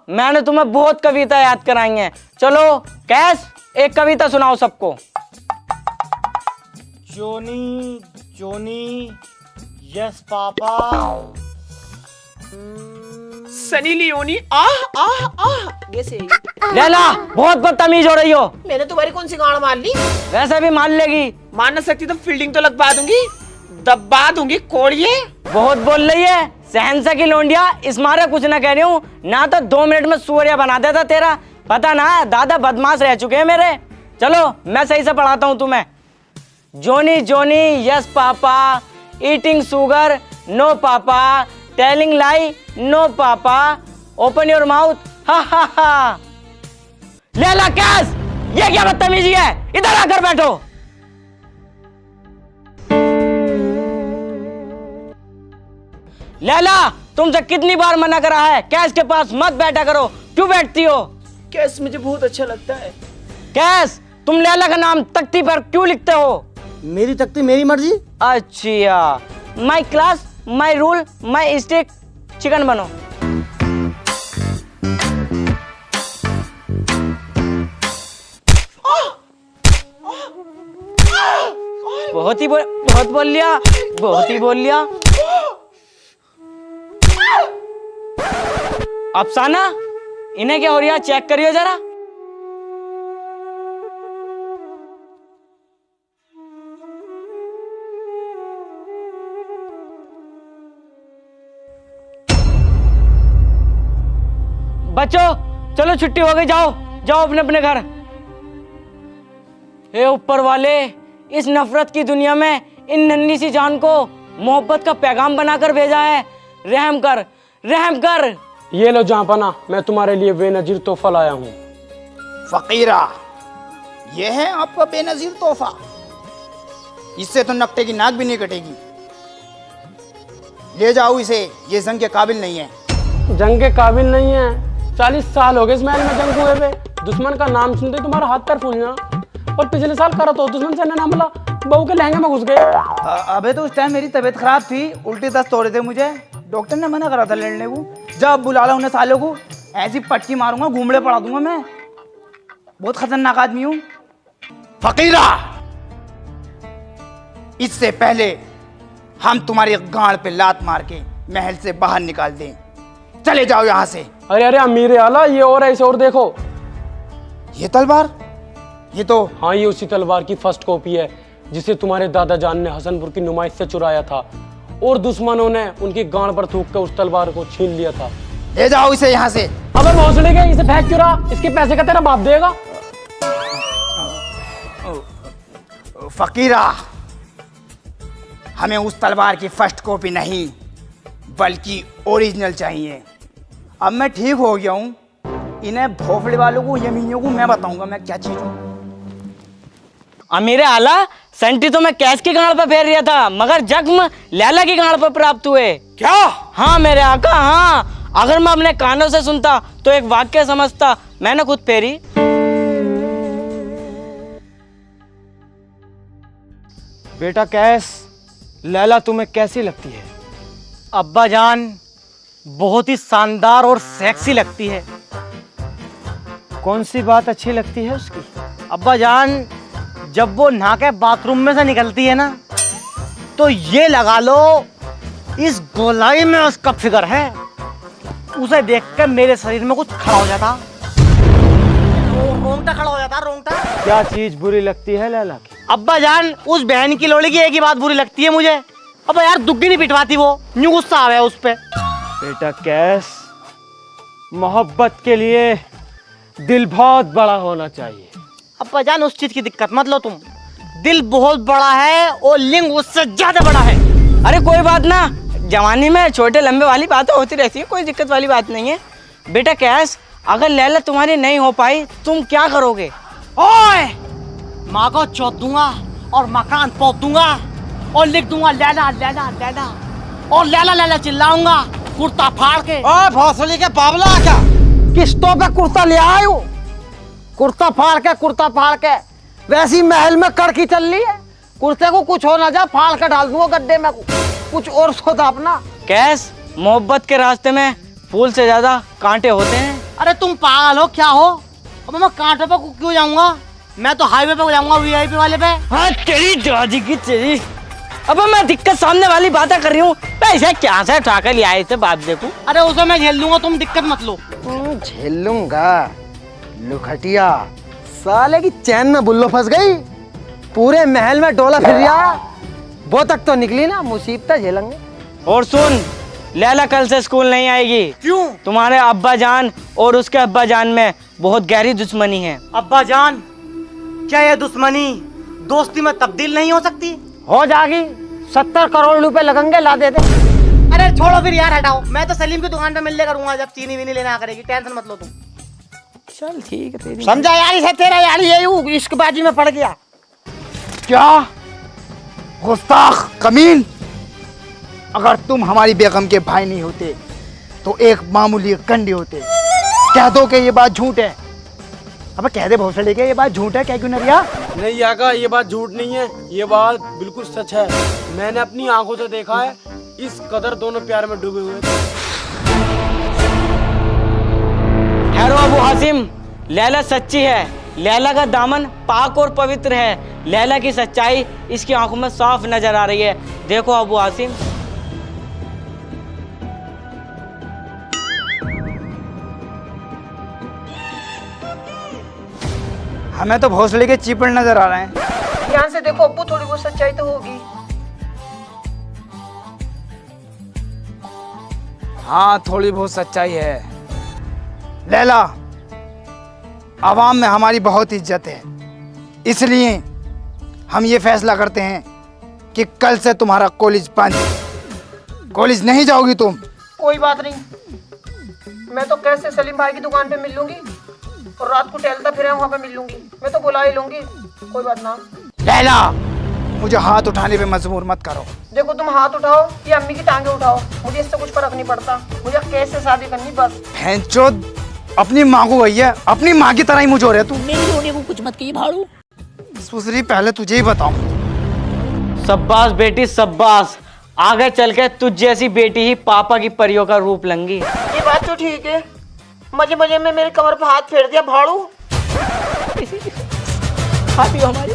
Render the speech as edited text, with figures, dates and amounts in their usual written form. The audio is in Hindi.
मैंने तुम्हें बहुत कविता याद कराई हैं। चलो कैस, एक कविता सुनाओ सबको। जोनी Johnny yes papa. Sunny Leone ah ah ah. ये सही। लैला बहुत बदतमीज हो रही हो। मैंने तुम्हारी कौन सी गाड़ मार ली? वैसे भी मान लेगी। मान न सकती तो फील्डिंग तो लगवा दूंगी, दबा दूंगी कोड़िए। बहुत बोल रही है सहनसा की लोंडिया। इस मारे कुछ ना कह रही हूँ ना, तो 2 मिनट में सूर्या बना देता तेरा। पता ना दादा बदमाश रह चुके हैं मेरे। चलो मैं सही से पढ़ाता हूँ तुम्हें। Johnny Johnny yes papa, eating sugar no papa, telling lie no papa, open your mouth ha ha हा। लैला कैस, ये क्या बदतमीजी है? इधर आकर बैठो। लैला तुमसे कितनी बार मना करा है कैस के पास मत बैठा करो, क्यों बैठती हो? कैस मुझे बहुत अच्छा लगता है। कैस तुम लैला का नाम तख्ती पर क्यों लिखते हो? मेरी तख्ती मेरी मर्जी। अच्छा, my class my rule my stick, chicken बनो। बहुत बोल लिया, बहुत ही बोल लिया। अफसाना इन्हें क्या हो रहा है, चेक करियो जरा। बच्चों चलो छुट्टी हो गई, जाओ जाओ अपने अपने घर। हे ऊपर वाले, इस नफरत की दुनिया में इन नन्ही सी जान को मोहब्बत का पैगाम बनाकर भेजा है। रहम कर, रहम कर। ये लो जहाँपना, मैं तुम्हारे लिए बेनजीर तोहफा लाया हूँ। फकीरा, ये है आपका बेनजीर तोहफा। इससे तो नकटे की नाक भी नहीं कटेगी। ले जाओ इसे, ये जंग के काबिल नहीं है। जंग के काबिल नहीं है? 40 साल हो गए इस महल में जंग हुए हुए। दुश्मन का नाम सुनते तुम्हारा हाथ पैर फूलना। और पिछले साल करा तो दुश्मन से ना मिला, बहू के लहंगे में घुस गए। अबे तो उस टाइम मेरी तबीयत खराब थी, उल्टी दस्त हो रहे थे मुझे। डॉक्टर ने मना करा था लड़ने को। जब बुला ला उन्हें सालों को, ऐसी पटकी मारूंगा, घूमड़े पड़ा दूंगा मैं। बहुत खतरनाक आदमी हूँ। फकीरा, इससे पहले हम तुम्हारी गांड पे लात मार के महल से बाहर निकाल दें, चले जाओ यहाँ से। अरे अरे अमीर आला, ये और ऐसे और देखो। ये तलवार, ये तो। हाँ, ये उसी तलवार की फर्स्ट कॉपी है जिसे तुम्हारे दादा जान ने हसनपुर की नुमाइश से चुराया था और दुश्मनों ने उनकी गांड पर थूक कर उस तलवार को छीन लिया था। ले जाओ इसे यहाँ से। अबे भोसड़ी के, इसे फेंक क्यों रहा? इसके पैसे का तेरा बाप देगा। फकीरा, हमें उस तलवार की फर्स्ट कॉपी नहीं बल्कि ओरिजिनल चाहिए। अब मैं ठीक हो गया हूँ, इन्हें भोफड़े वालों को, यमीनियों को मैं बताऊंगा मैं क्या चीज हूँ। अमीर आला, सेंटी तो मैं कैस की गांड पर फेर रहा था, मगर जख्म लैला की गांड पर प्राप्त हुए। क्या? हाँ मेरे आका, हाँ। अगर मैं अपने कानों से सुनता तो एक वाक्य समझता, मैंने खुद फेरी। बेटा कैस, लैला तुम्हें कैसी लगती है? अब्बा जान, बहुत ही शानदार और सेक्सी लगती है। कौन सी बात अच्छी लगती है उसकी? अब्बा जान, जब वो नहा के बाथरूम में से निकलती है ना, तो ये लगा लो इस गोलाई में उसका फिगर है। उसे देख कर मेरे शरीर में कुछ खड़ा हो जाता, रोंगटा खड़ा हो जाता, रोंगटा। क्या चीज बुरी लगती है लैला की? अब्बा जान, उस बहन की लोड़ी की एक ही बात बुरी लगती है मुझे। अबे यार, दुग्गी नहीं पिटवाती वो, न्यू गुस्सा आ गया उस पे। बेटा कैस, मोहब्बत के लिए दिल बहुत बड़ा होना चाहिए। अब्बा जान, उस चीज की दिक्कत मत लो तुम। दिल बहुत बड़ा है और लिंग उससे ज्यादा बड़ा है। अरे कोई बात ना, जवानी में छोटे लंबे वाली बातें होती रहती है, कोई दिक्कत वाली बात नहीं है। बेटा कैस, अगर लैला तुम्हारी नहीं हो पाई तुम क्या करोगे? ओए, माँ को चौथ दूंगा और मकान पोत दूंगा और लिख दूंगा लैला लैला लैला, और लैला लैला चिल्लाऊंगा कुर्ता फाड़ के। ओए भोसड़ी के बाबला, क्या किस्तों पे कुर्ता ले आयो, कुर्ता फाड़ के वैसी महल में कड़की चल रही है। कुर्ते को कुछ हो ना जा, फाड़ के डाल दूंगा गड्ढे में। कुछ और सोचा अपना। कैस, मोहब्बत के रास्ते में फूल से ज्यादा कांटे होते हैं। अरे तुम पागल हो क्या हो? अब मैं कांटे पे क्यों जाऊंगा? मैं तो हाईवे पे जाऊंगा, वीआईपी वाले पे। हाँ तेरी दादी की तेरी। अब मैं दिक्कत सामने वाली बातें कर रही हूँ, पैसे क्या से उठा कर लिया इसे बात देखूं। अरे उसे मैं झेल लूंगा, तुम दिक्कत मत लो। झेल लूंगा लुखटिया, साले की चैन में बुल्लो फंस गई, पूरे महल में डोला फिर रहा, वो तक तो निकली ना, मुसीबतें झेलेंगे। और सुन, लैला कल से स्कूल नहीं आएगी। क्यों? तुम्हारे अब्बा जान और उसके अब्बा जान में बहुत गहरी दुश्मनी है। अब्बा जान, क्या ये दुश्मनी दोस्ती में तब्दील नहीं हो सकती? हो जाएगी, 70 करोड़ रुपए लगेंगे, ला दे दे। अरे छोड़ो फिर यार, हटाओ। मैं तो सलीम की दुकान पे मिलने करूंगा जब चीनी वीनी लेना करेगी, टेंशन मत लो तुम। चल ठीक है तेरी। समझा यार, इसे तेरा यार ये इश्कबाजी में पड़ गया। क्या गुस्ताख कमीन, अगर तुम हमारी बेगम के भाई नहीं होते तो एक मामूली कंडी होते। कह दो कि ये बात झूठ है। अब कह दे भोसले के ये बात झूठ है, क्या क्यों नरिया? नहीं आका, ये बात झूठ नहीं है, ये बात बिल्कुल सच है। मैंने अपनी आंखों से देखा है, इस कदर दोनों प्यार में डूबे हुए थे। ठहरो अबू हासिम, लैला सच्ची है। लैला का दामन पाक और पवित्र है। लैला की सच्चाई इसकी आंखों में साफ नजर आ रही है। देखो अबू हासिम। हमें तो भोसले के चीपड़ नजर आ रहे हैं। ध्यान से देखो अब्बू, थोड़ी बहुत सच्चाई तो होगी। हाँ थोड़ी बहुत सच्चाई है। लैला, आवाम में हमारी बहुत इज्जत है, इसलिए हम ये फैसला करते हैं कि कल से तुम्हारा कॉलेज बंद। कॉलेज नहीं जाओगी तुम। कोई बात नहीं, मैं तो कैसे सलीम भाई की दुकान पे मिल लूंगी और रात को टहलता फिर वहाँ पे मिल लूंगी। मैं तो बुला ही लूंगी, कोई बात ना। लैला, मुझे हाथ उठाने पे मजबूर मत करो। देखो तुम हाथ उठाओ या अम्मी की टांगे उठाओ, मुझे इससे कुछ फर्क नहीं पड़ता। मुझे कैसे शादी करनी बस। भैंचोद, अपनी माँ को वही है, अपनी माँ की तरह ही मुझे हो रहा है तू। मेरी रोने को कुछ मत कहिए भाड़ू। सुसरी, पहले तुझे ही बताऊं। शब्बास बेटी शब्बास, आगे चल के तुझ जैसी बेटी ही पापा की परियों का रूप लेंगी। ये बात तो ठीक है, मजे मजे में मेरे कमर पे हाथ फेर दिया भाड़ू। भाभी हमारी